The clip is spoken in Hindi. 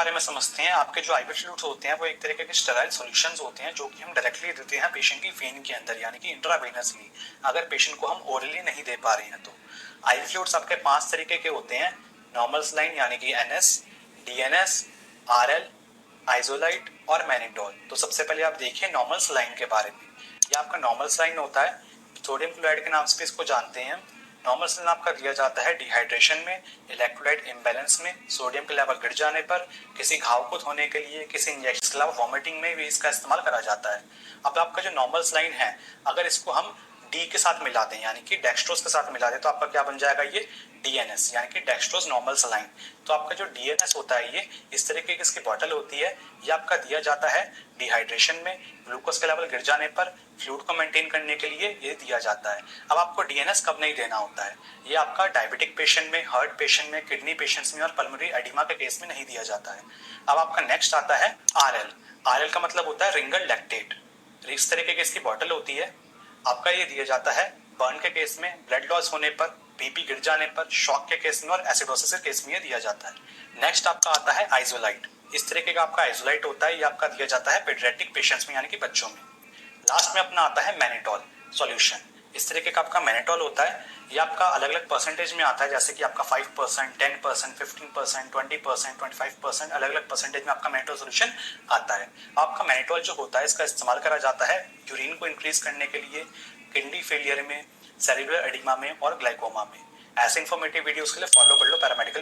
बारे में समझते हैं। आपके जो आईवी फ्लूइड्स होते हैं वो एक तरीके के स्टेराइल सॉल्यूशंस होते हैं जो कि हम डायरेक्टली देते हैं पेशेंट की वेन के अंदर, यानी कि इंट्रावेनसली, अगर पेशेंट को हम ओरली नहीं दे पा रहे हैं तो। आईवी फ्लूइड्स आपके 5 तरीके के होते हैं। नॉर्मल सलाइन यानी कि एनएस, डीएनएस, आरएल, आइसोलाइट और मैनिटोल। तो सबसे पहले आप देखिए नॉर्मल सलाइन के बारे में। ये आपका नॉर्मल सलाइन होता है, सोडियम क्लोराइड के नाम से भी इसको जानते हैं। नॉर्मल सलाइन आपका दिया जाता है डिहाइड्रेशन में, इलेक्ट्रोलाइट इम्बैलेंस में, सोडियम के लेवल गिर जाने पर, किसी घाव को धोने के लिए, किसी इंजेक्शन के अलावा वॉमिटिंग में भी इसका इस्तेमाल करा जाता है। अब आपका जो नॉर्मल सलाइन है, अगर इसको हम डी के साथ मिला दें यानी कि डेक्सट्रोज के साथ मिला दें तो आपका क्या बन जाएगा, ये डीएनएस यानी कि डेक्सट्रोज नॉर्मल सलाइन। तो आपका जो डीएनएस होता है ये इस तरीके की इसकी बॉटल होती है। ये आपका दिया जाता है डिहाइड्रेशन में, ग्लूकोज के लेवल गिर जाने पर, फ्लूइड को मेंटेन करने के लिए ये दिया जाता है। अब आपको डीएनएस कब नहीं देना होता है, ये आपका डायबिटिक पेशेंट में, हार्ट पेशेंट में, किडनी पेशेंट्स में और पल्मोनरी एडिमा के केस में नहीं दिया जाता है। अब आपका नेक्स्ट आता है आरएल। आरएल का मतलब होता है रिंगल लैक्टेट। इस तरीके की इसकी बॉटल होती है। आपका ये दिया जाता है बर्न के केस में, ब्लड लॉस होने पर, बीपी गिर जाने पर, शॉक के केस में और एसिडोसिस के केस में ये दिया जाता है। नेक्स्ट आपका आता है आइसोलाइट। इस तरीके का आपका आइसोलाइट होता है, ये आपका दिया जाता है पेडियाट्रिक पेशेंट्स में यानी कि बच्चों में। लास्ट में अपना आता है मैनिटोल सॉल्यूशन। इस तरीके का आपका मैनिटोल होता है, ये आपका अलग अलग परसेंटेज में आता है, जैसे कि आपका 5%, 10%, 15%, 20%, 25%, अलग अलग परसेंटेज में आपका मैनिटोल सॉल्यूशन आता है। आपका मैनिटोल जो होता है इसका इस्तेमाल करा जाता है यूरिन को इंक्रीज करने के लिए, किडनी फेलियर में, सेरिब्रल एडिमा में और ग्लाइकोमा में। ऐसे इन्फॉर्मेटिव वीडियोस के लिए फॉलो कर लो पैरामेडिकल।